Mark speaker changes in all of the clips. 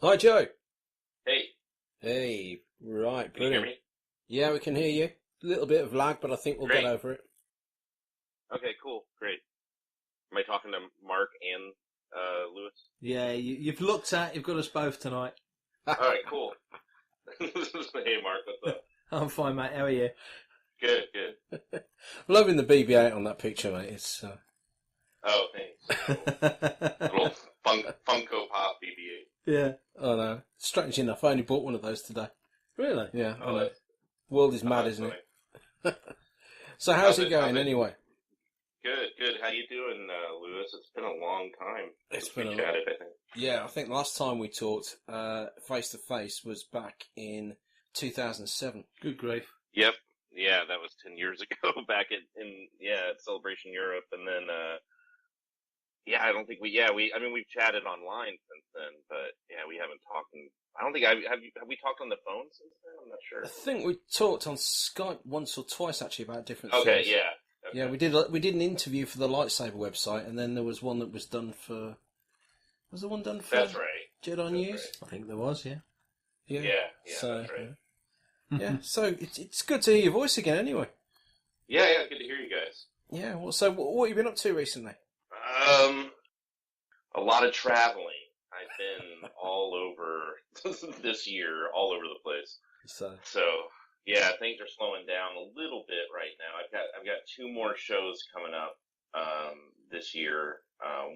Speaker 1: Hi, Joe.
Speaker 2: Hey,
Speaker 1: Hey, right,
Speaker 2: can you hear
Speaker 1: brilliant.
Speaker 2: me?
Speaker 1: Yeah, we can hear you. A little bit of lag, but I think we'll get
Speaker 2: Great.
Speaker 1: over it.
Speaker 2: Okay, cool. Great. Am I talking to Mark and Lewis?
Speaker 3: Yeah, you've got us both tonight.
Speaker 2: All right, cool. Hey, Mark, what's up?
Speaker 3: I'm fine, mate. How are you?
Speaker 2: Good, good.
Speaker 1: Loving the BB-8 on that picture, mate. It's
Speaker 2: Oh, thanks. Little Funko Pop BB-8.
Speaker 3: Yeah.
Speaker 1: oh no, strange enough, I only bought one of those today.
Speaker 3: Really?
Speaker 1: Yeah, I
Speaker 2: Oh,
Speaker 1: know. World is mad,
Speaker 2: that's
Speaker 1: isn't
Speaker 2: funny.
Speaker 1: it? So how's it going anyway?
Speaker 2: Good, good. How you doing, Lewis? It's been a long time
Speaker 1: It's
Speaker 2: since
Speaker 1: been
Speaker 2: we
Speaker 1: a
Speaker 2: chatted, I think.
Speaker 1: Yeah, I think the last time we talked face to face was back in 2007.
Speaker 3: Good grief.
Speaker 2: Yep. Yeah, that was 10 years ago back at Celebration Europe. And then, yeah, I don't think I mean, we've chatted online since then, but yeah, we haven't talked I don't think have we talked on the phone since then? I'm not
Speaker 1: I
Speaker 2: sure.
Speaker 1: think we talked on Skype once or twice actually about different
Speaker 2: Okay,
Speaker 1: things.
Speaker 2: yeah.
Speaker 1: Yeah,
Speaker 2: Okay.
Speaker 1: we did an interview for the Lightsaber website, and then there was one that was done for. Was the one done for
Speaker 2: That's right.
Speaker 1: Jedi
Speaker 2: That's
Speaker 1: News?
Speaker 2: right.
Speaker 3: I think there was, yeah.
Speaker 1: Yeah.
Speaker 2: Yeah,
Speaker 1: So
Speaker 2: that's right.
Speaker 1: yeah, so it's good to hear your voice again. Anyway.
Speaker 2: Yeah, yeah, good to hear you guys.
Speaker 1: Yeah. Well, so what have you been up to recently?
Speaker 2: Um, a lot of traveling. I've been all over this year, all over the place.
Speaker 1: So
Speaker 2: So yeah, things are slowing down a little bit right now. I've got two more shows coming up this year.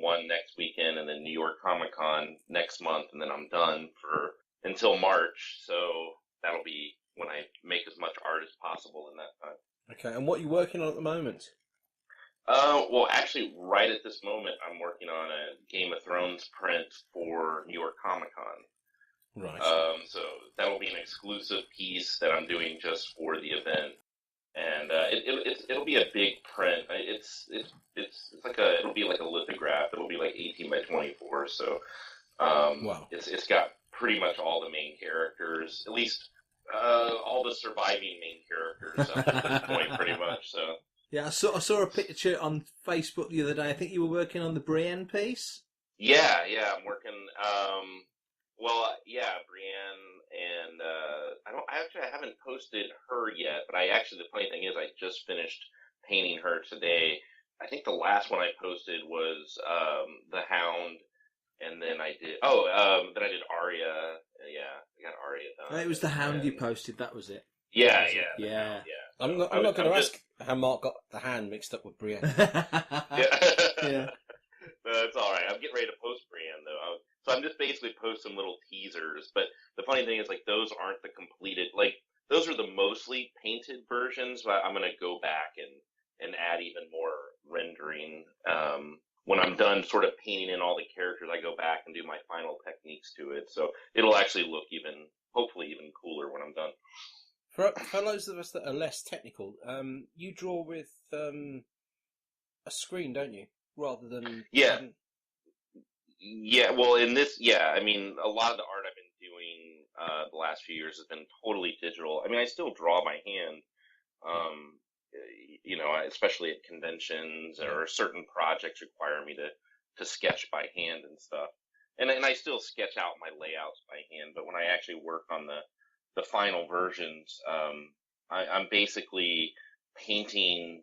Speaker 2: One next weekend, and then New York Comic Con next month, and then I'm done for until March. So that'll be when I make as much art as possible in that time.
Speaker 1: okay, and what are you working on at the moment?
Speaker 2: Well, actually, right at this moment, I'm working on a Game of Thrones print for New York Comic Con.
Speaker 1: Right.
Speaker 2: So that'll be an exclusive piece that I'm doing just for the event, and it'll be a big print. It's like it'll be like a lithograph. It'll be like 18 by 24. So
Speaker 1: Wow.
Speaker 2: it's got pretty much all the main characters, at least all the surviving main characters up to this point, pretty much. So.
Speaker 3: Yeah, I saw a picture on Facebook the other day. I think you were working on the Brienne piece.
Speaker 2: Yeah, I'm working. Well, yeah, Brienne, and I haven't posted her yet, but the funny thing is, I just finished painting her today. I think the last one I posted was the Hound, and then then I did Arya. Yeah, I got Arya done.
Speaker 3: It was the Hound you
Speaker 2: and
Speaker 3: posted. That was it.
Speaker 2: yeah,
Speaker 3: Was it?
Speaker 2: yeah, the
Speaker 3: Yeah.
Speaker 2: Hound, yeah.
Speaker 1: I'm
Speaker 2: So
Speaker 1: not going to
Speaker 2: just
Speaker 1: ask how Mark got the hand mixed up with Brienne.
Speaker 2: yeah.
Speaker 3: Yeah.
Speaker 2: That's all right. I'm getting ready to post Brienne though. So I'm just basically posting little teasers. But the funny thing is, like, those aren't the completed. Like, those are the mostly painted versions. But I'm gonna go back and add even more rendering. When I'm done, sort of painting in all the characters, I go back and do my final techniques to it. So it'll actually look hopefully even cooler when I'm done.
Speaker 1: For those of us that are less technical, you draw with a screen, don't you? Rather than
Speaker 2: Yeah, yeah. Well, I mean, a lot of the art I've been doing the last few years has been totally digital. I mean, I still draw by hand,
Speaker 1: yeah,
Speaker 2: um, especially at conventions
Speaker 1: yeah.
Speaker 2: or certain projects require me to sketch by hand and stuff. And I still sketch out my layouts by hand, but when I actually work on the final versions, I'm basically painting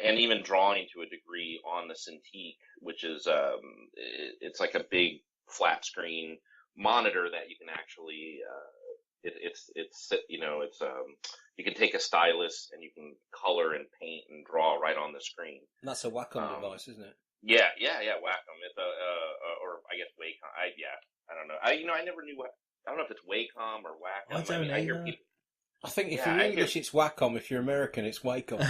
Speaker 2: and even drawing to a degree on the Cintiq, which is it's like a big flat screen monitor that you can actually you can take a stylus and you can color and paint and draw right on the screen.
Speaker 1: And that's a Wacom device, isn't it?
Speaker 2: Yeah, Wacom. It's or I guess Wacom. I don't know. I never knew what. I don't know if it's Wacom or Wacom.
Speaker 3: I don't
Speaker 2: mean, I hear
Speaker 3: know.
Speaker 2: people.
Speaker 1: I think if
Speaker 2: Yeah,
Speaker 1: you're English, it's Wacom. If you're American, it's Wacom.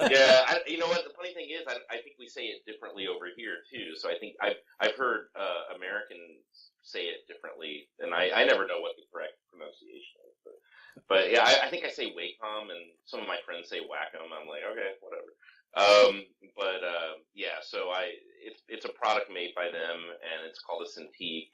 Speaker 2: Yeah, you know what? The funny thing is, I think we say it differently over here too. So I think I've heard Americans say it differently, and I never know what the correct pronunciation is. But yeah, I think I say Wacom, and some of my friends say Wacom. I'm like, okay, whatever. Yeah, so it's a product made by them, and it's called a Cintiq.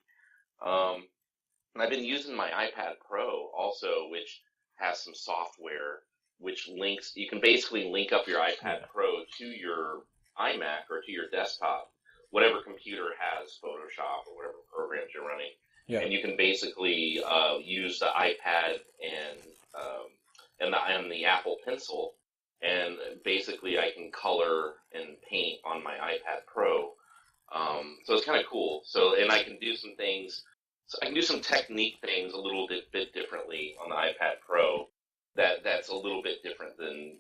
Speaker 2: And I've been using my iPad Pro also, which has some software which links. You can basically link up your iPad
Speaker 1: Yeah.
Speaker 2: Pro to your iMac or to your desktop, whatever computer has Photoshop or whatever programs you're running,
Speaker 1: Yeah.
Speaker 2: and you can basically use the iPad and the Apple Pencil, and basically I can color and paint on my iPad Pro. So it's kind of cool. So, and I can do some things. So I can do some technique things a little bit differently on the iPad Pro. That's a little bit different than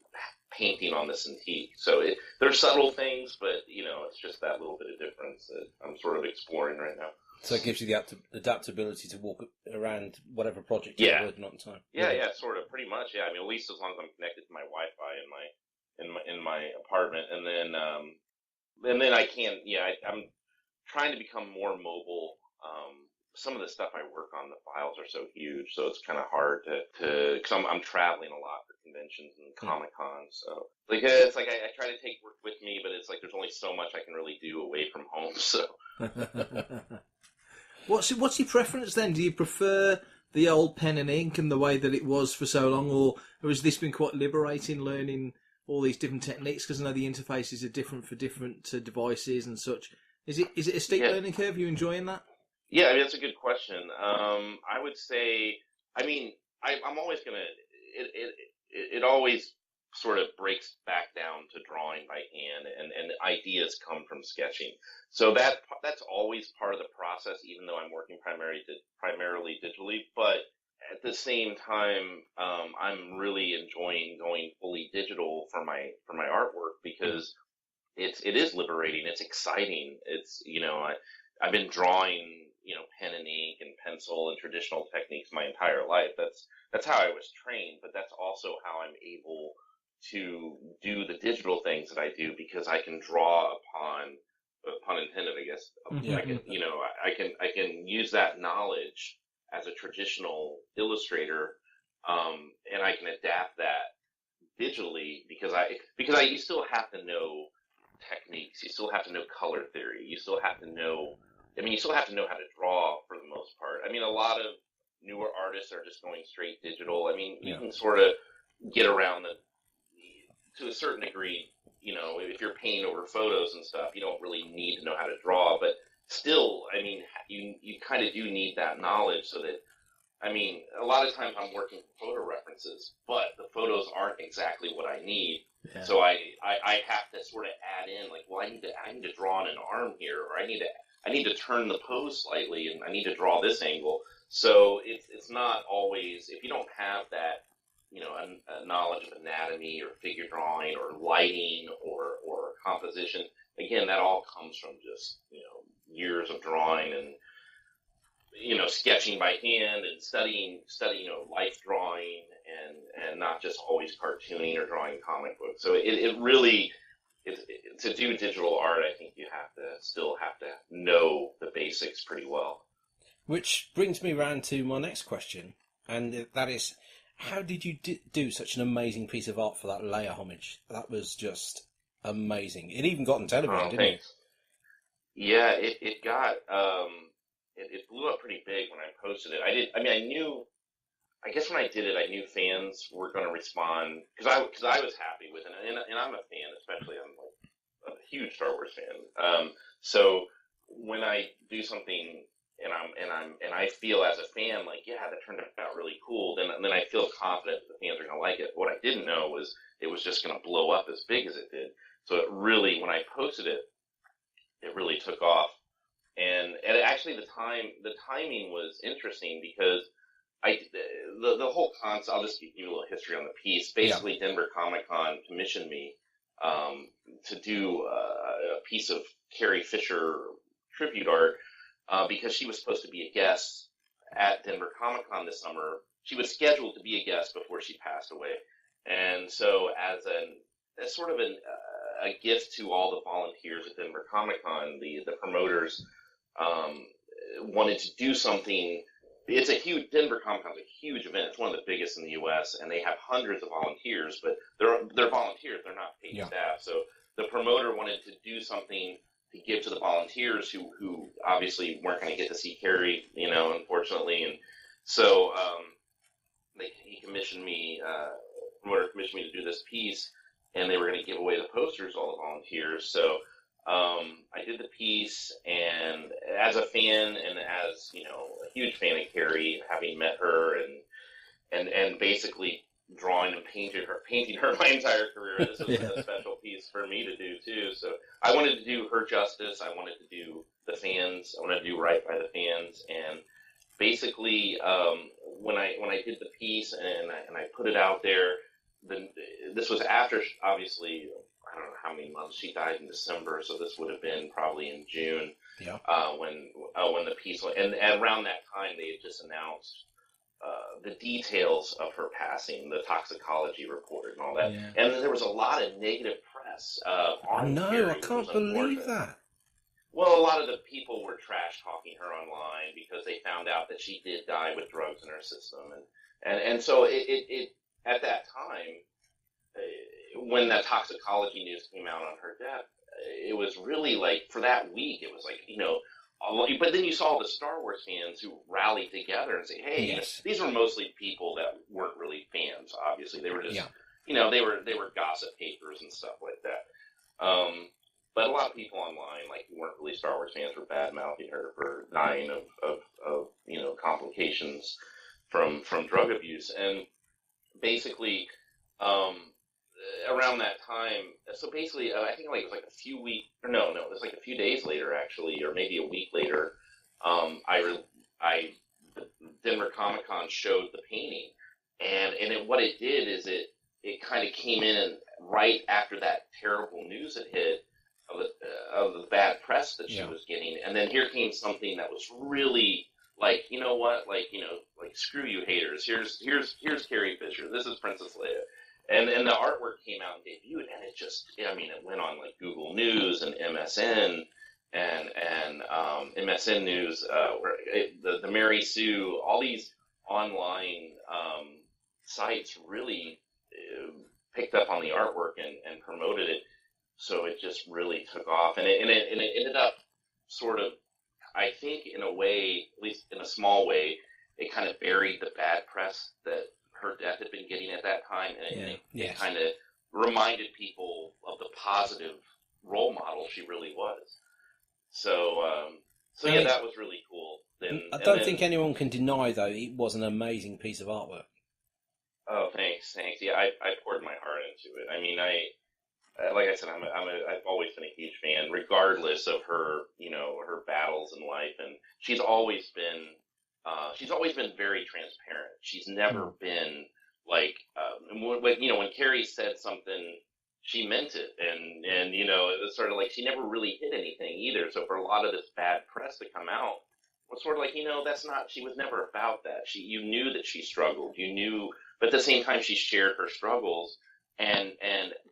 Speaker 2: painting on the Cintiq. So there's subtle things, but it's just that little bit of difference that I'm sort of exploring right now.
Speaker 1: So it gives you the adaptability to walk around whatever project you're working on at the time.
Speaker 2: Yeah, sort of, pretty much. Yeah, I mean, at least as long as I'm connected to my Wi-Fi in my apartment, and then I can. Yeah, I'm trying to become more mobile. Some of the stuff I work on, the files are so huge, so it's kind of hard to because I'm traveling a lot for conventions and Comic Cons. So it's like I try to take work with me, but it's like there's only so much I can really do away from home. So.
Speaker 3: What's your preference then? Do you prefer the old pen and ink and the way that it was for so long, or has this been quite liberating, learning all these different techniques? Because I know the interfaces are different for different devices and such. Is it a steep learning curve? Are you enjoying that?
Speaker 2: Yeah, I mean, that's a good question. I would say, I mean, I'm always gonna. It always sort of breaks back down to drawing by hand, and ideas come from sketching. So that's always part of the process, even though I'm working primarily digitally. But at the same time, I'm really enjoying going fully digital for my artwork because it is liberating. It's exciting. It's I've been drawing pen and ink and pencil and traditional techniques my entire life. That's how I was trained, but that's also how I'm able to do the digital things that I do because I can draw upon, pun intended, I guess. I can use that knowledge as a traditional illustrator, and I can adapt that digitally because you still have to know techniques. You still have to know color theory. You still have to know. You still have to know how to draw for the most part. I mean, a lot of newer artists are just going straight digital. I mean, you can sort of get around to a certain degree. If you're painting over photos and stuff, you don't really need to know how to draw. But still, I mean, you kind of do need that knowledge so that. I mean, a lot of times I'm working for photo references, but the photos aren't exactly what I need. Yeah. So I have to sort of add in like, well, I need to draw on an arm here, or I need to turn the pose slightly, and I need to draw this angle. So it's not always, if you don't have that, a knowledge of anatomy or figure drawing or lighting or composition. Again, that all comes from just years of drawing and sketching by hand and studying life drawing and not just always cartooning or drawing comic books. So it really. To do digital art, I think you still have to know the basics pretty well.
Speaker 1: Which brings me round to my next question, and that is, how did you do such an amazing piece of art for that Leia homage? That was just amazing. It even got on television, didn't it?
Speaker 2: Yeah, it got it blew up pretty big when I posted it. I knew. I guess when I did it, I knew fans were going to respond because I was happy with it, and I'm a fan, especially I'm like a huge Star Wars fan. So when I do something and I feel as a fan like that turned out really cool, then I feel confident that the fans are going to like it. What I didn't know was it was just going to blow up as big as it did. So it really, when I posted it, it really took off, and actually the timing was interesting because. The whole concept, I'll just give you a little history on the piece. Basically, Denver Comic Con commissioned me to do a piece of Carrie Fisher tribute art because she was supposed to be a guest at Denver Comic Con this summer. She was scheduled to be a guest before she passed away. And so as sort of a gift to all the volunteers at Denver Comic Con, the promoters wanted to do something. It's a huge, Denver Comic Con is a huge event. It's one of the biggest in the U.S., and they have hundreds of volunteers, but they're volunteers. They're not paid staff. So the promoter wanted to do something to give to the volunteers who obviously weren't going to get to see Carrie, unfortunately. And so he commissioned me, promoter commissioned me to do this piece, and they were going to give away the posters to all the volunteers. So I did the piece, and as a fan and as, a huge fan of Carrie, having met her and basically drawing and painting her my entire career, this was a special piece for me to do too. So I wanted to do her justice. I wanted to do the fans. I wanted to do right by the fans. And basically, when I did the piece and I put it out there, this was after, obviously, I don't know how many months. She died in December, so this would have been probably in June.
Speaker 1: Yeah.
Speaker 2: When the piece went, and around that time they had just announced the details of her passing, the toxicology report, and all that. Yeah. And there was a lot of negative press. On Carrie,
Speaker 1: I can't believe that.
Speaker 2: Well, a lot of the people were trash talking her online because they found out that she did die with drugs in her system, and so it at that time, when that toxicology news came out on her death, it was really like, for that week, it was like, but then you saw the Star Wars fans who rallied together and say, hey, these were mostly people that weren't really fans, obviously. They were just, they were gossip papers and stuff like that. But a lot of people online, like, who weren't really Star Wars fans, were bad-mouthing her for dying of complications from drug abuse. And basically, around that time, so basically, I think it was like a few weeks, or no, it was like a few days later, actually, or maybe a week later, Denver Comic Con showed the painting, and what it did is it kind of came in right after that terrible news had hit of the bad press that she was getting, and then here came something that was really like, you know what, like screw you haters, here's Carrie Fisher, this is Princess Leia. And the artwork came out and debuted, and it went on like Google News and MSN and MSN News, the Mary Sue, all these online sites really picked up on the artwork and promoted it, so it just really took off, and it ended up sort of, I think, in a way, at least in a small way, it kind of buried the bad press that her death had been getting at that time, and it kind of reminded people of the positive role model she really was. So that was really cool.
Speaker 1: I don't think anyone can deny, though, it was an amazing piece of artwork.
Speaker 2: Oh, thanks. Yeah, I poured my heart into it. I mean, like I said, I've always been a huge fan, regardless of her, her battles in life, and she's always been very transparent. She's never been like, when Carrie said something, she meant it, and it was sort of like she never really hid anything either. So for a lot of this bad press to come out, it was sort of like, that's not. She was never about that. You knew that she struggled. You knew, but at the same time, she shared her struggles and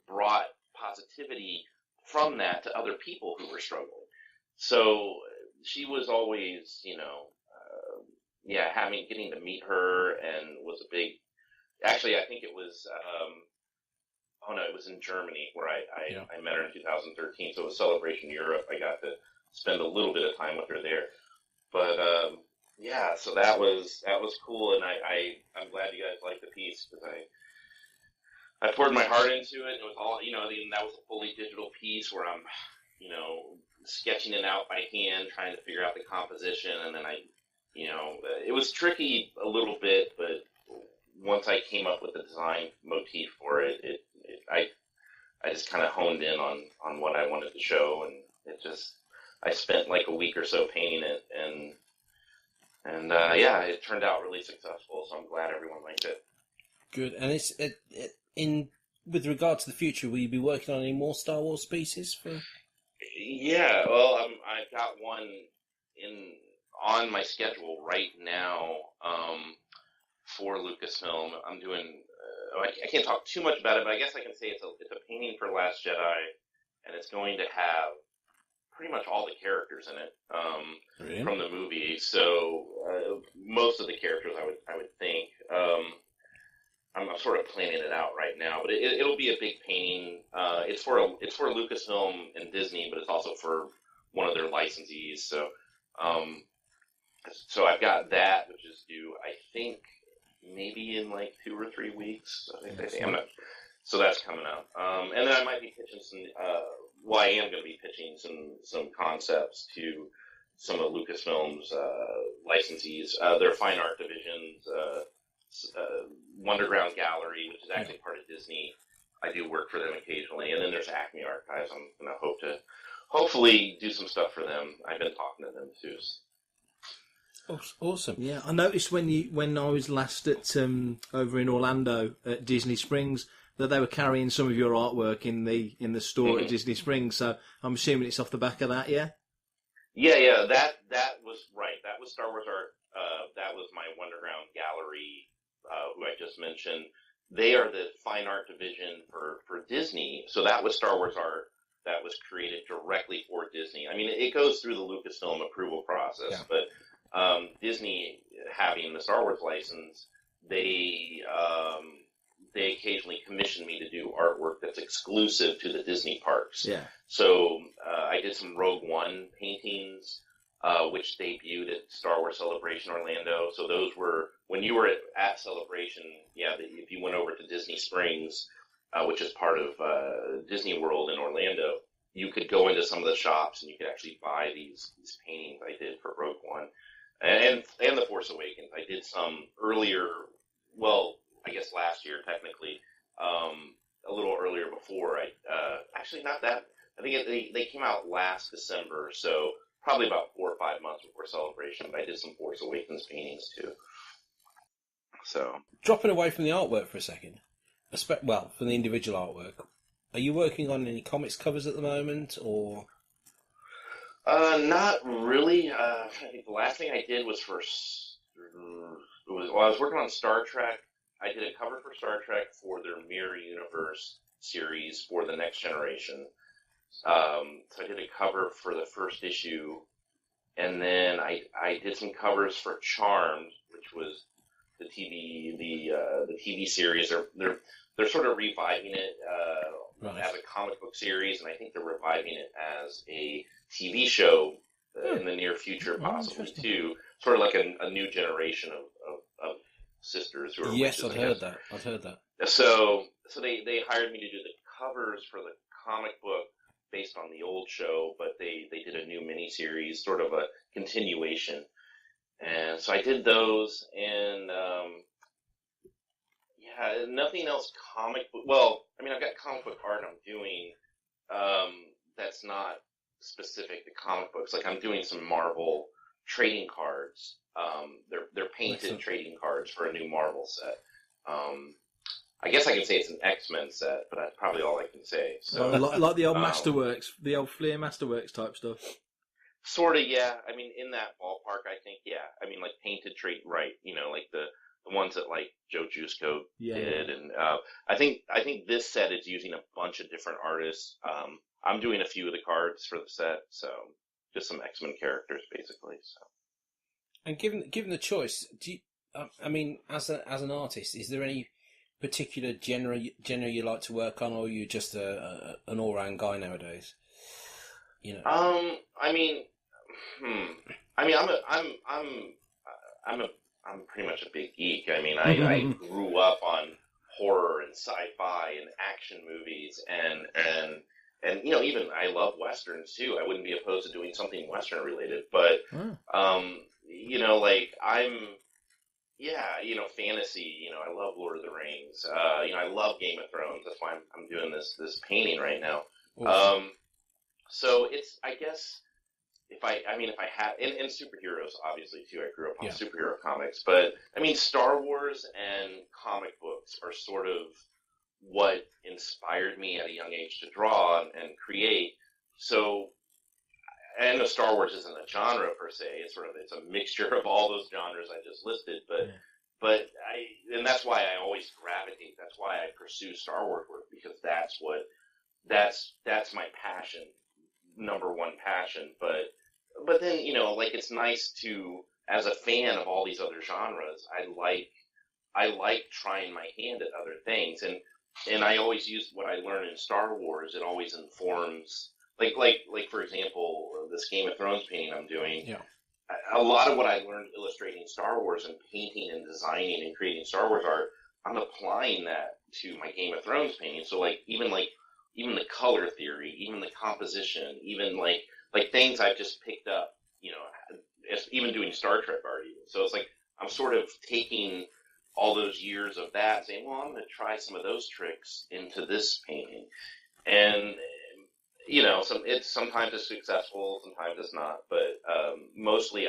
Speaker 2: brought positivity from that to other people who were struggling. So she was always, getting to meet her, and was a big, actually, I think it was, it was in Germany where I met her in 2013. So it was Celebration Europe. I got to spend a little bit of time with her there. But, so that was cool. And I'm glad you guys liked the piece, because I poured my heart into it. It was all, that was a fully digital piece where I'm, sketching it out by hand, trying to figure out the composition. And then it was tricky a little bit, but once I came up with the design motif for it, I just kind of honed in on what I wanted to show, and I spent like a week or so painting it, and it turned out really successful. So I'm glad everyone liked it.
Speaker 1: Good. And with regard to the future, will you be working on any more Star Wars pieces for?
Speaker 2: Yeah, well, I've got one on my schedule right now for Lucasfilm. I'm doing. I can't talk too much about it, but I guess I can say it's a painting for Last Jedi, and it's going to have pretty much all the characters in it from the movie. So most of the characters, I would think. I'm sort of planning it out right now, but it'll be a big painting. It's for Lucasfilm and Disney, but it's also for one of their licensees. So I've got that, which is due, I think, maybe in like 2 or 3 weeks. I think. I'm not. So that's coming up. And then I might be pitching some well, I am going to be pitching some concepts to some of Lucasfilm's licensees. Their fine art divisions, Wonderground Gallery, which is actually part of Disney. I do work for them occasionally, and then there's Acme Archives. I'm going to hopefully do some stuff for them. I've been talking to them too.
Speaker 1: Awesome.
Speaker 3: Yeah, I noticed when I was last at over in Orlando at Disney Springs that they were carrying some of your artwork in the store at Disney Springs. So I'm assuming it's off the back of that, yeah.
Speaker 2: Yeah. That was right. That was Star Wars art. That was my Wonderground Gallery, who I just mentioned. They are the fine art division for Disney. So that was Star Wars art that was created directly for Disney. I mean, it goes through the Lucasfilm approval process, but Disney, having the Star Wars license, they occasionally commission me to do artwork that's exclusive to the Disney parks.
Speaker 3: Yeah.
Speaker 2: So I did some Rogue One paintings, which debuted at Star Wars Celebration Orlando. So those were, when you were at Celebration, if you went over to Disney Springs, which is part of Disney World in Orlando, you could go into some of the shops and you could actually buy these paintings I did for Rogue One. And The Force Awakens. I did some earlier, well, I guess last year technically, a little earlier before. Actually not that. I think they came out last December, so probably about 4 or 5 months before Celebration. But I did some Force Awakens paintings too. So
Speaker 1: dropping away from the artwork for a second, from the individual artwork, are you working on any comics covers at the moment, or?
Speaker 2: Not really. I think the last thing I did was I was working on Star Trek. I did a cover for Star Trek for their Mirror Universe series for the Next Generation. So I did a cover for the first issue, and then I did some covers for Charmed, which was the TV series. They're sort of reviving it as a comic book series, and I think they're reviving it as a TV show in the near future, possibly too. Sort of like a new generation of sisters who are
Speaker 1: yes,
Speaker 2: witches,
Speaker 1: I've heard that.
Speaker 2: So they hired me to do the covers for the comic book based on the old show, but they did a new miniseries, sort of a continuation. And so I did those, and nothing else comic book. Well, I mean, I've got comic book art I'm doing that's not specific to comic books. Like I'm doing some Marvel trading cards. They're painted trading cards for a new Marvel set. I guess I can say it's an X-Men set, but that's probably all I can say. So
Speaker 3: like the old Masterworks, the old Fleer Masterworks type stuff.
Speaker 2: Sort of, yeah. I mean, in that ballpark, I think, yeah. I mean, like painted trade, right? You know, like the ones that like Joe Juiceco did, and I think this set is using a bunch of different artists. I'm doing a few of the cards for the set, so just some X-Men characters, basically. So. And
Speaker 1: given the choice, do you, I mean, as an artist, is there any particular genre you like to work on, or are you just an all-round guy nowadays? You know.
Speaker 2: I'm pretty much a big geek. I mean, I grew up on horror and sci-fi and action movies, and you know, even I love westerns too. I wouldn't be opposed to doing something western related, but you know, like fantasy. You know, I love Lord of the Rings. You know, I love Game of Thrones. That's why I'm doing this painting right now. Awesome. So it's, I guess, if I had, and superheroes, obviously, too. I grew up on superhero comics. But, I mean, Star Wars and comic books are sort of what inspired me at a young age to draw and create. So, I know Star Wars isn't a genre, per se. It's a mixture of all those genres I just listed. But and that's why I always gravitate. That's why I pursue Star Wars work, because that's my passion. Number one passion, but then, you know, like, it's nice to, as a fan of all these other genres, I like trying my hand at other things, and I always use what I learned in Star Wars. It always informs, like for example, this Game of Thrones painting I'm doing. Yeah. A lot of what I learned illustrating Star Wars and painting and designing and creating Star Wars art, I'm applying that to my Game of Thrones painting. So, like, even even the color theory, even the composition, even like things I've just picked up, even doing Star Trek art. Even. So it's like I'm sort of taking all those years of that, saying, well, I'm going to try some of those tricks into this painting, and sometimes it's successful, sometimes it's not, but mostly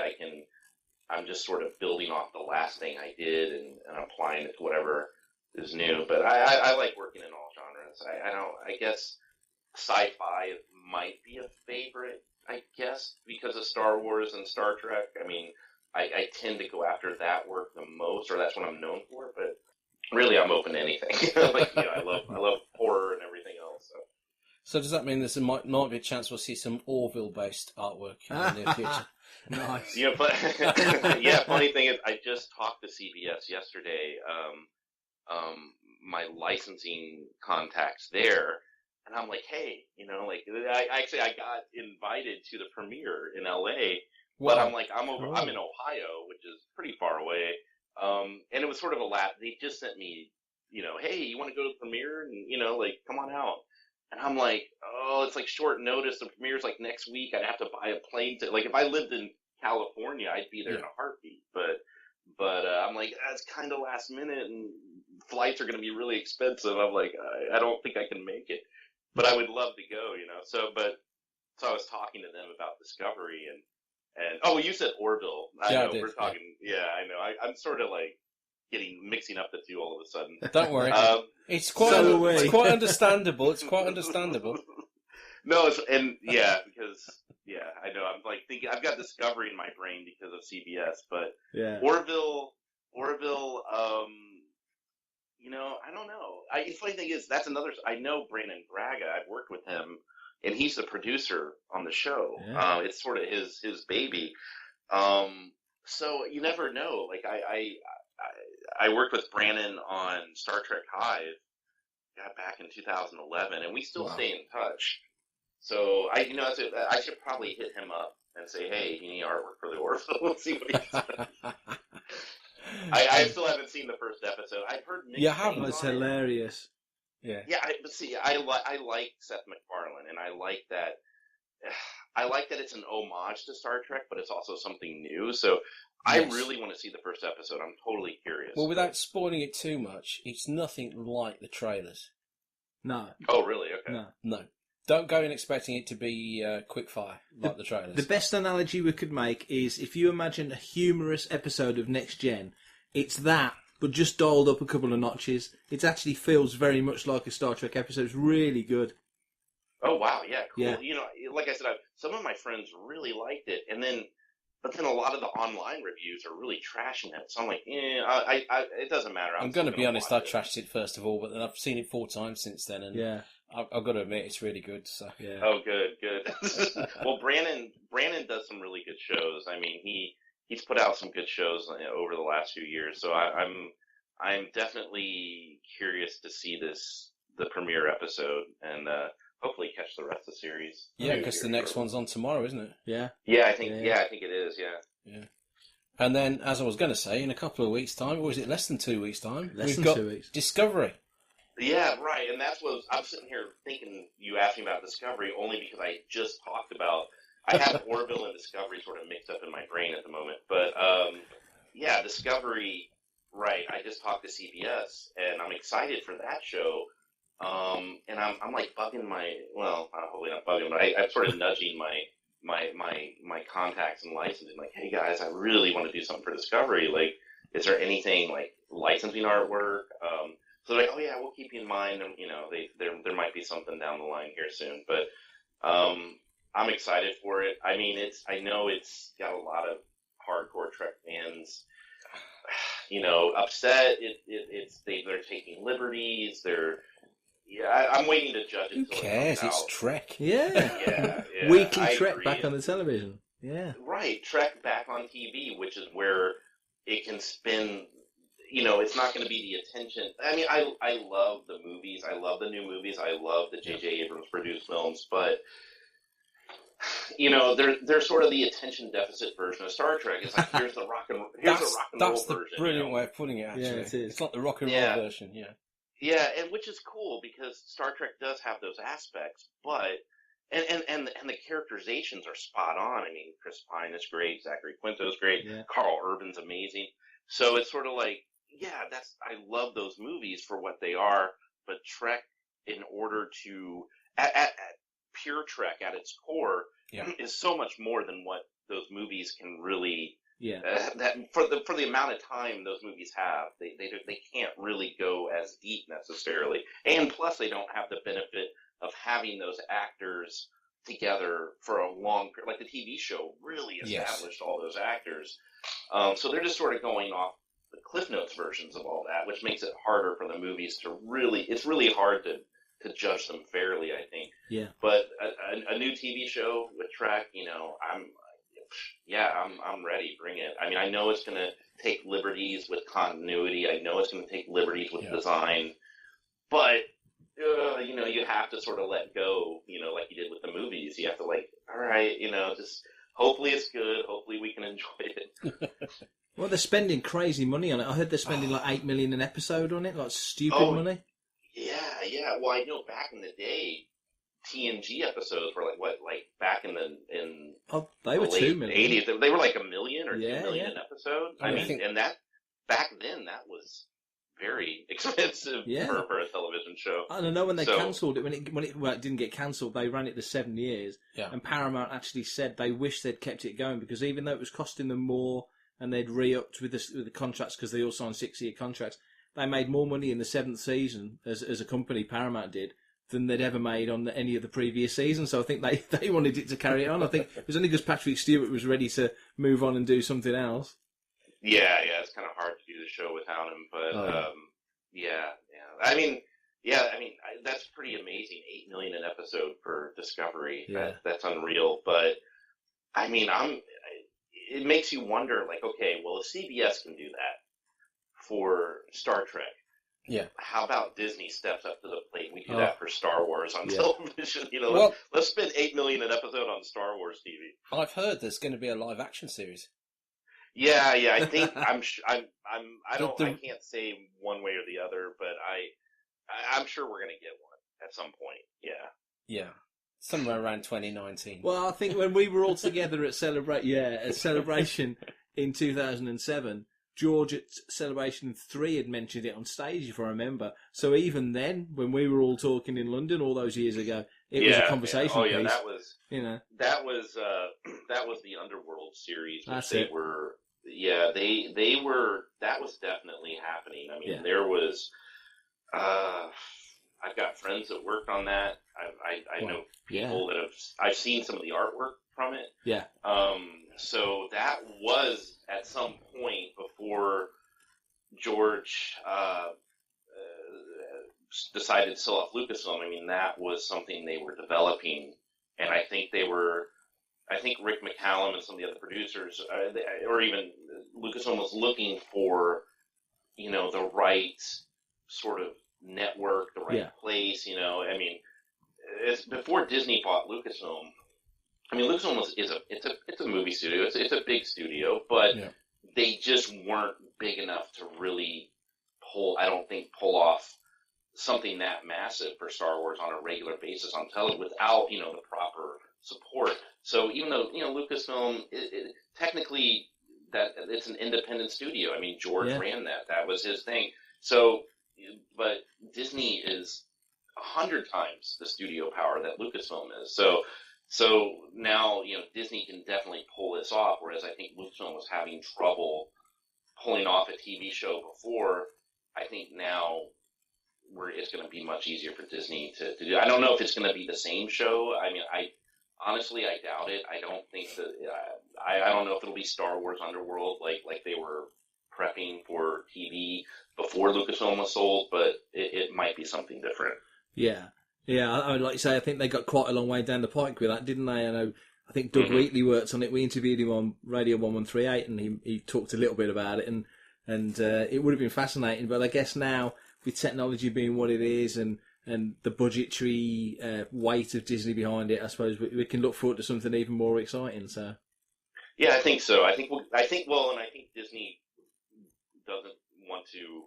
Speaker 2: I'm just sort of building off the last thing I did and applying it to whatever is new. But I like working in all genres. I guess sci-fi might be a favorite, I guess, because of Star Wars and Star Trek. I mean, I tend to go after that work the most, or that's what I'm known for, but really I'm open to anything. I love horror and everything else.
Speaker 1: So does that mean might be a chance we'll see some Orville-based artwork in the near future?
Speaker 3: Nice.
Speaker 2: Funny thing is, I just talked to CBS yesterday, my licensing contacts there, and I'm like, hey, I got invited to the premiere in LA, but I'm like, I'm in Ohio, which is pretty far away, and it was sort of they just sent me, hey, you want to go to the premiere, and come on out. And I'm like, oh, it's like short notice. The premiere's like next week. I'd have to buy a plane ticket. Like if I lived in California, I'd be there in a heartbeat. But I'm like, that's kind of last minute, and flights are going to be really expensive. I'm like, I don't think I can make it, but I would love to go, So I was talking to them about Discovery and oh, you said Orville. I know we're talking. Yeah, I know. I'm sort of like mixing up the two all of a sudden.
Speaker 1: Don't worry. It's quite understandable. It's quite understandable.
Speaker 2: No, because I know. I'm like thinking I've got Discovery in my brain because of CBS, but Orville. I don't know. The funny thing is that's another. I know Brandon Braga. I've worked with him, and he's the producer on the show.
Speaker 3: Yeah.
Speaker 2: It's sort of his baby. So you never know. Like I worked with Brandon on Star Trek Hive back in 2011, and we still stay in touch. So I should probably hit him up and say, hey, you need artwork for the Orville. We'll see what he says. I still haven't seen the first episode. I've heard mixed things.
Speaker 3: It's hilarious.
Speaker 2: Yeah. Yeah, I like Seth MacFarlane, and I like that. I like that it's an homage to Star Trek, but it's also something new. So I really want to see the first episode. I'm totally curious.
Speaker 1: Well, without spoiling it too much, it's nothing like the trailers.
Speaker 3: No.
Speaker 2: Oh, really? Okay.
Speaker 1: No. Don't go in expecting it to be quickfire like the trailers.
Speaker 3: The best analogy we could make is if you imagine a humorous episode of Next Gen, it's that, but just dialed up a couple of notches. It actually feels very much like a Star Trek episode. It's really good.
Speaker 2: Oh, wow. Yeah, cool.
Speaker 3: Yeah.
Speaker 2: Like I said, some of my friends really liked it, but then a lot of the online reviews are really trashing it. So I'm like, it doesn't matter.
Speaker 1: I'm going to be honest, I trashed it first of all, but then I've seen it 4 times since then, and I've got to admit it's really good. So yeah.
Speaker 2: Oh, good. Well, Brandon does some really good shows. I mean, he's put out some good shows over the last few years. So I'm definitely curious to see the premiere episode and hopefully catch the rest of the series.
Speaker 1: Yeah, because the next one's on tomorrow, isn't it?
Speaker 3: Yeah.
Speaker 2: Yeah, I think it is.
Speaker 1: Yeah. And then, as I was going to say, in a couple of weeks' time, or is it less than 2 weeks' time? We've got
Speaker 3: 2 weeks.
Speaker 1: Discovery.
Speaker 2: Yeah, right. And that's what I'm sitting here thinking. You asked me about Discovery only because I just talked about. I have Orville and Discovery sort of mixed up in my brain at the moment, but Discovery. Right. I just talked to CBS, and I'm excited for that show. And I'm like bugging hopefully not bugging, but I'm sort of nudging my contacts and licensing, like, hey guys, I really want to do something for Discovery. Like, is there anything like licensing artwork? So they're like, oh yeah, we'll keep you in mind. And there might be something down the line here soon, but I'm excited for it. I mean, I know it's got a lot of hardcore Trek fans, upset. They're taking liberties. I'm waiting to judge it.
Speaker 1: Who cares? It's Trek.
Speaker 3: Yeah. Weekly Trek back on the television. Yeah.
Speaker 2: Right. Trek back on TV, which is where it can spin. It's not going to be the attention. I mean, I love the movies. I love the new movies. I love the J.J. Abrams produced films, but they're sort of the attention deficit version of Star Trek. It's like here's the rock and roll version.
Speaker 1: That's the brilliant way of putting it. Actually,
Speaker 3: yeah, it is.
Speaker 1: It's like the rock and roll version. Yeah.
Speaker 2: Yeah, and which is cool because Star Trek does have those aspects, but and the characterizations are spot on. I mean, Chris Pine is great, Zachary Quinto's great,
Speaker 3: Yeah.
Speaker 2: Carl Urban's amazing. So it's sort of like, yeah, I love those movies for what they are, but Trek, in order to at pure Trek at its core, is so much more than what those movies can really.
Speaker 3: Yeah.
Speaker 2: That for the amount of time those movies have, they can't really go as deep necessarily, and plus they don't have the benefit of having those actors together for a long period. Like the TV show really established all those actors, so they're just sort of going off the Cliff Notes versions of all that, which makes it harder for the movies to really. It's really hard to judge them fairly, I think.
Speaker 3: Yeah.
Speaker 2: But a new TV show with Trek, I'm ready. Bring it. I mean, I know it's going to take liberties with continuity. I know it's going to take liberties with design, but you have to sort of let go. Like you did with the movies. You have to all right, just hopefully it's good. Hopefully we can enjoy it.
Speaker 3: Well, they're spending crazy money on it. I heard they're spending like $8 million an episode on it, like stupid money.
Speaker 2: Yeah. Well, I know back in the day, TNG episodes were back in
Speaker 3: they were
Speaker 2: the late
Speaker 3: 2 million.
Speaker 2: 80s. They were like $1 million or $2 million an episode.
Speaker 1: I
Speaker 2: mean, and that back then that was very expensive for a television show.
Speaker 3: I don't know when they cancelled it. When it didn't get cancelled, they ran it for 7 years.
Speaker 1: Yeah.
Speaker 3: And Paramount actually said they wish they'd kept it going because even though it was costing them more and they'd re-upped with the contracts because they all signed 6-year contracts, they made more money in the 7th season as a company, Paramount did, than they'd ever made on any of the previous seasons. So I think they wanted it to carry it on. I think it was only because Patrick Stewart was ready to move on and do something else.
Speaker 2: Yeah, it's kind of hard to do the show without him, but I mean, that's pretty amazing. $8 million an episode for Discovery.
Speaker 3: Yeah.
Speaker 2: That's unreal. But I mean, it makes you wonder, okay, well, if CBS can do that for Star Trek, how about Disney steps up to the plate? We do that for Star Wars on television. Let's spend $8 million an episode on Star Wars TV.
Speaker 1: I've heard there's going to be a live action series.
Speaker 2: Yeah. I think I can't say one way or the other, but I'm sure we're going to get one at some point. Yeah.
Speaker 1: Yeah. Somewhere around 2019.
Speaker 3: Well, I think when we were all together at Celebration in 2007. George at Celebration 3 had mentioned it on stage, if I remember. So even then, when we were all talking in London all those years ago, it was a conversation piece.
Speaker 2: That was that was the Underworld series, which they were. Yeah, they were. That was definitely happening. I mean, there was. I've got friends that worked on that. I know people that I've seen some of the artwork from it.
Speaker 3: Yeah.
Speaker 2: So that was at some point before George decided to sell off Lucasfilm. I mean, that was something they were developing, and I think Rick McCallum and some of the other producers, or even Lucasfilm, was looking for, the right sort of network, the right place. I mean, it's before Disney bought Lucasfilm. I mean, Lucasfilm it's a movie studio. It's a big studio, but they just weren't big enough to really pull off something that massive for Star Wars on a regular basis on television without the proper support. So even though Lucasfilm technically that it's an independent studio. I mean, George ran that. That was his thing. So, but Disney is 100 times the studio power that Lucasfilm is. So now, Disney can definitely pull this off, whereas I think Lucasfilm was having trouble pulling off a TV show before. I think now it's going to be much easier for Disney to do. I don't know if it's going to be the same show. I mean, honestly, I doubt it. I don't think that. I don't know if it'll be Star Wars Underworld like they were prepping for TV before Lucasfilm was sold, but it might be something different.
Speaker 3: Yeah. I would like to say, I think they got quite a long way down the pike with that, didn't they? I think Doug Wheatley worked on it. We interviewed him on Radio 1138, and he talked a little bit about it, and it would have been fascinating. But I guess now, with technology being what it is, and the budgetary weight of Disney behind it, I suppose we can look forward to something even more exciting. So,
Speaker 2: yeah, I think so. I think Disney doesn't want to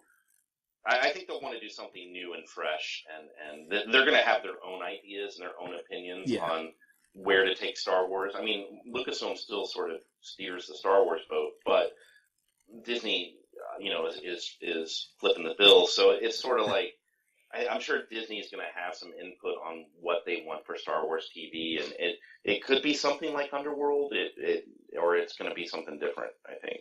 Speaker 2: I think they'll want to do something new and fresh, and they're going to have their own ideas and their own opinions on where to take Star Wars. I mean, Lucasfilm still sort of steers the Star Wars boat, but Disney, is flipping the bill. So it's sort of like, I'm sure Disney is going to have some input on what they want for Star Wars TV, and it could be something like Underworld, or it's going to be something different, I think.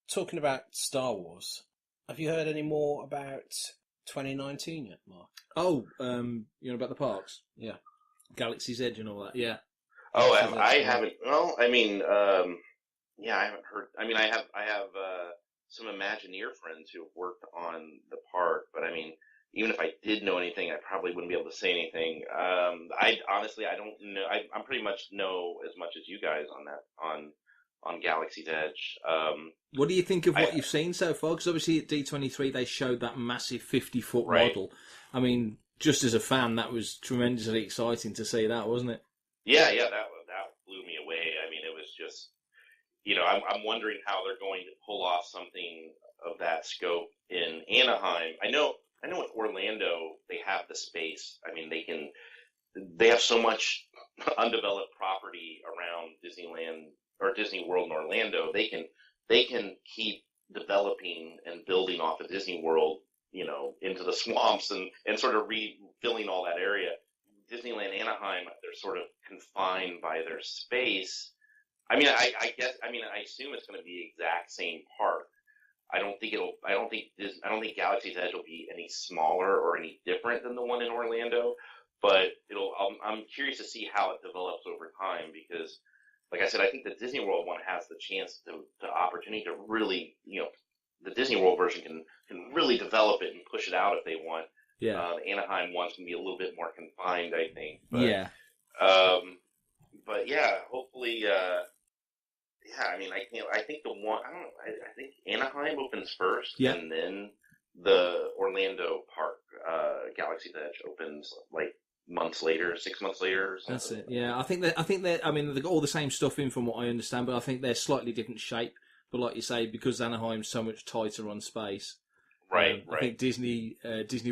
Speaker 1: Talking about Star Wars, have you heard any more about 2019 yet, Mark?
Speaker 3: Oh, about the parks?
Speaker 1: Yeah.
Speaker 3: Galaxy's Edge and all that, yeah.
Speaker 2: Oh, I haven't. Well, I mean, I haven't heard. I mean, I have some Imagineer friends who have worked on the park, but I mean, even if I did know anything, I probably wouldn't be able to say anything. I honestly, I don't know. I'm pretty much know as much as you guys on that on Galaxy's Edge.
Speaker 3: What do you think of what you've seen so far? Because obviously at D23 they showed that massive 50-foot model. I mean, just as a fan, that was tremendously exciting to see that, wasn't it?
Speaker 2: Yeah, that blew me away. I mean, it was just, I'm wondering how they're going to pull off something of that scope in Anaheim. I know with Orlando, they have the space. I mean, they have so much undeveloped property around Disneyland or Disney World in Orlando. They can keep developing and building off of Disney World, into the swamps and sort of refilling all that area. Disneyland Anaheim, they're sort of confined by their space. I mean, I assume it's going to be the exact same park. I don't think Galaxy's Edge will be any smaller or any different than the one in Orlando, but I'm curious to see how it develops over time, because, like I said, I think the Disney World one has the chance the opportunity to really, the Disney World version can really develop it and push it out if they want.
Speaker 3: Yeah.
Speaker 2: The Anaheim one's can be a little bit more confined, I think. But,
Speaker 3: yeah.
Speaker 2: But yeah, hopefully. I mean, I think the one. I don't know. I think Anaheim opens first, and then the Orlando park, Galaxy's Edge, opens like months later, 6 months later. Or something.
Speaker 3: That's it. Yeah, I think that. I mean, they've got all the same stuff in, from what I understand, but I think they're slightly different shape. But like you say, because Anaheim's so much tighter on space,
Speaker 2: right.
Speaker 3: I think Disney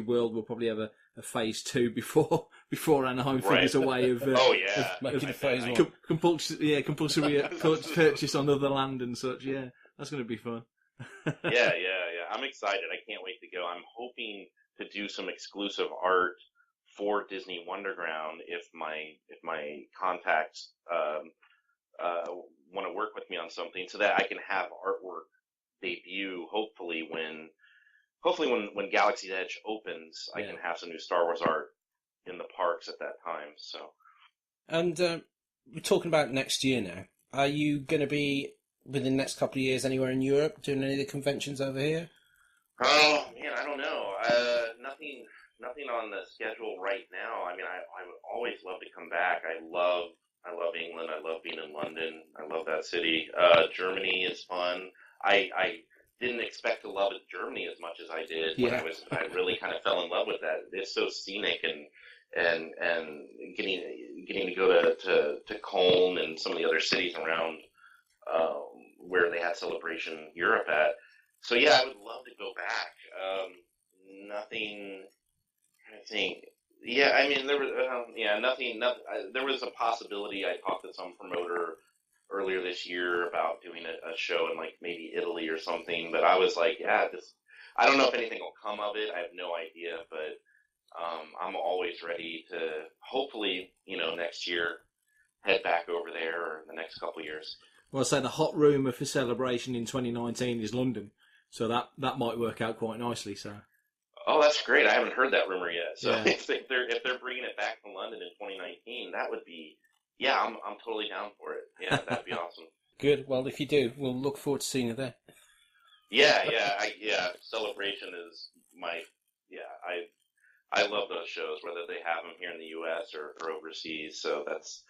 Speaker 3: World will probably have a phase 2 before Anaheim figures a way of
Speaker 1: making phase 1
Speaker 3: compulsory purchase on other land and such. Yeah, that's going to be fun.
Speaker 2: Yeah. I'm excited. I can't wait to go. I'm hoping to do some exclusive art for Disney Wonderground if my contacts want to work with me on something, so that I can have artwork debut. Hopefully when Galaxy's Edge opens, I can have some new Star Wars art in the parks at that time. So, and
Speaker 1: we're talking about next year now. Are you going to be within the next couple of years anywhere in Europe doing any of the conventions over here?
Speaker 2: Oh man, I don't know. Nothing on the schedule right now. I mean, I would always love to come back. I love England. I love being in London. I love that city. Germany is fun. I didn't expect to love Germany as much as I did. I really kind of fell in love with that. It's so scenic, and getting to go to Cologne and some of the other cities around where they had Celebration Europe at. So yeah, I would love to go back. Nothing. I think. Yeah, I mean there was nothing. There was a possibility. I talked to some promoter earlier this year about doing a show in like maybe Italy or something, but I was like, I don't know if anything will come of it. I have no idea, but I'm always ready to hopefully, next year head back over there, or in the next couple of years.
Speaker 3: Well, I say the hot rumour for Celebration in 2019 is London, so that might work out quite nicely. So.
Speaker 2: Oh, that's great! I haven't heard that rumor yet. So if they're bringing it back to London in 2019, that would be. Yeah, I'm totally down for it. Yeah, that'd be awesome.
Speaker 1: Good. Well, if you do, we'll look forward to seeing you there.
Speaker 2: Yeah. Celebration is my. Yeah, I love those shows, whether they have them here in the U.S. or overseas. So that's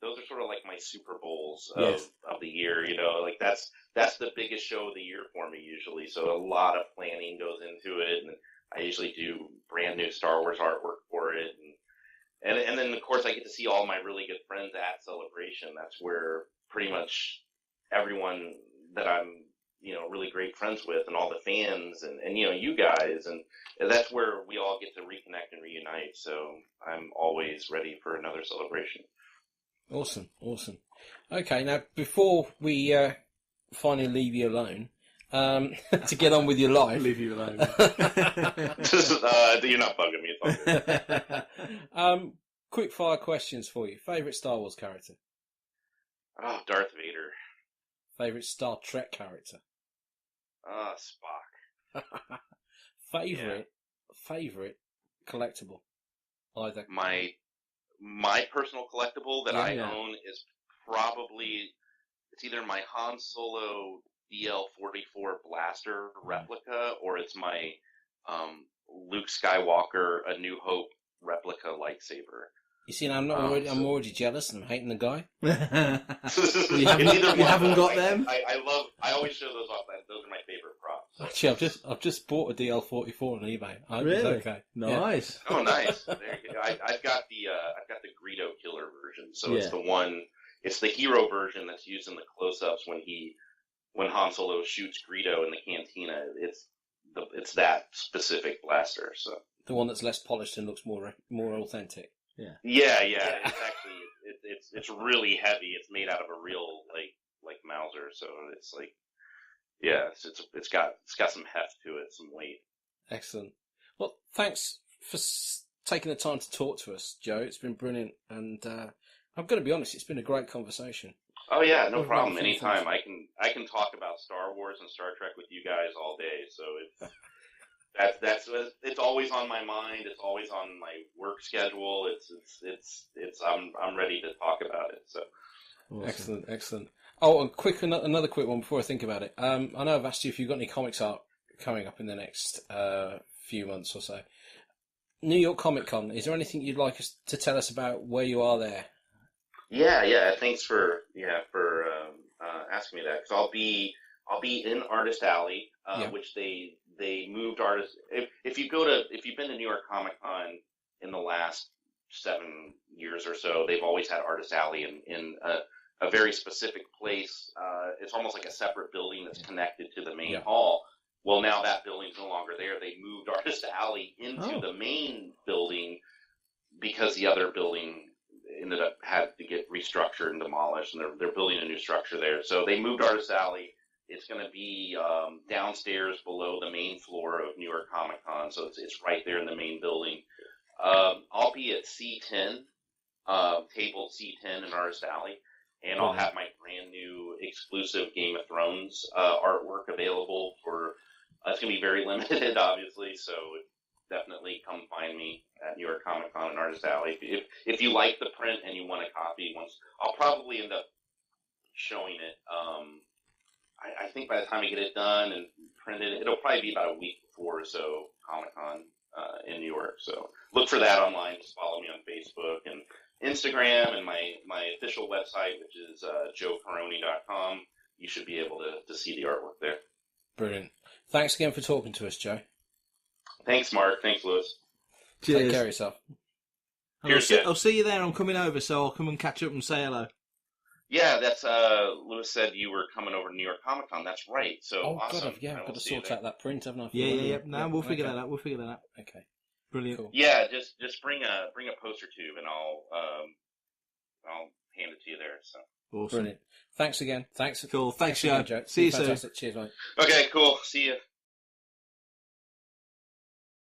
Speaker 2: those are sort of like my Super Bowls of the year. Like that's the biggest show of the year for me usually. So a lot of planning goes into it, and I usually do brand new Star Wars artwork for it, and then of course I get to see all my really good friends at Celebration. That's where pretty much everyone that I'm really great friends with, and all the fans, and you guys, and that's where we all get to reconnect and reunite. So I'm always ready for another celebration.
Speaker 1: Awesome. Okay, now before we finally leave you alone, to get on with your life.
Speaker 3: Leave you alone.
Speaker 2: You're not bugging me. It's all good.
Speaker 1: Quick fire questions for you. Favourite Star Wars character?
Speaker 2: Oh, Darth Vader.
Speaker 1: Favourite Star Trek character?
Speaker 2: Spock.
Speaker 1: Favourite collectible? Either.
Speaker 2: My personal collectible that I
Speaker 3: Yeah.
Speaker 2: own is probably, it's either my Han Solo DL-44 blaster replica, or it's my Luke Skywalker A New Hope replica lightsaber.
Speaker 1: You see, I'm already jealous and I'm hating the guy.
Speaker 3: You haven't got them?
Speaker 2: I always show those off. Those are my favorite props. So.
Speaker 1: Actually, I've just bought a DL-44 on eBay.
Speaker 3: Really?
Speaker 1: Okay.
Speaker 3: Nice.
Speaker 2: Yeah. Oh, nice. There you go. I've got the Greedo killer version. So it's it's the hero version that's used in the close-ups when Han Solo shoots Greedo in the cantina. It's that specific blaster. So
Speaker 1: the one that's less polished and looks more authentic.
Speaker 2: Yeah. It's actually it's really heavy. It's made out of a real like Mauser. So it's like, yeah, it's got some heft to it, some weight.
Speaker 1: Excellent. Well, thanks for taking the time to talk to us, Joe. It's been brilliant, and I'm going to be honest, it's been a great conversation.
Speaker 2: Oh yeah, no problem. Anytime. I can talk about Star Wars and Star Trek with you guys all day. So it's always on my mind. It's always on my work schedule. I'm ready to talk about it. So
Speaker 1: awesome. Excellent. Oh, and another quick one before I think about it. I know I've asked you if you've got any comics art coming up in the next few months or so. New York Comic Con. Is there anything you'd like us to tell us about where you are there?
Speaker 2: Yeah. Thanks for asking me that, because I'll be in Artist Alley, which they moved artists. If you've been to New York Comic Con in the last 7 years or so, they've always had Artist Alley in a very specific place. It's almost like a separate building that's connected to the main hall. Well, now that building's no longer there. They moved Artist Alley into the main building because the other building had to get restructured and demolished, and they're building a new structure there. So they moved Artist Alley. It's going to be downstairs below the main floor of New York Comic Con, so it's right there in the main building. I'll be at C10, table C10 in Artist Alley, and I'll have my brand new exclusive Game of Thrones artwork available for. It's going to be very limited, obviously, so definitely come find me at New York Comic Con and Artist Alley. If you like the print and you want a copy, I'll probably end up showing it. I think by the time I get it done and printed, it'll probably be about a week before or so Comic Con in New York. So look for that online. Just follow me on Facebook and Instagram, and my official website, which is joecorroney.com. You should be able to see the artwork there.
Speaker 1: Brilliant. Thanks again for talking to us, Joe.
Speaker 2: Thanks, Mark. Thanks, Lewis.
Speaker 3: Cheers.
Speaker 1: Take care of yourself.
Speaker 3: I'll see you there. I'm coming over, so I'll come and catch up and say hello.
Speaker 2: Yeah, that's Lewis said you were coming over to New York Comic Con. That's right. So awesome.
Speaker 1: God, I've got to sort out that print, haven't I?
Speaker 3: Yeah. No, we'll figure that out.
Speaker 1: Okay.
Speaker 3: Brilliant.
Speaker 1: Cool.
Speaker 2: Yeah, just bring a poster tube, and I'll hand it to you there. So
Speaker 3: Awesome.
Speaker 1: Brilliant. Thanks again. Thanks.
Speaker 3: Cool. Thanks,
Speaker 1: again,
Speaker 3: Joe.
Speaker 1: Joe.
Speaker 3: See you soon.
Speaker 1: Fantastic. Cheers, mate.
Speaker 2: Okay, cool. See you.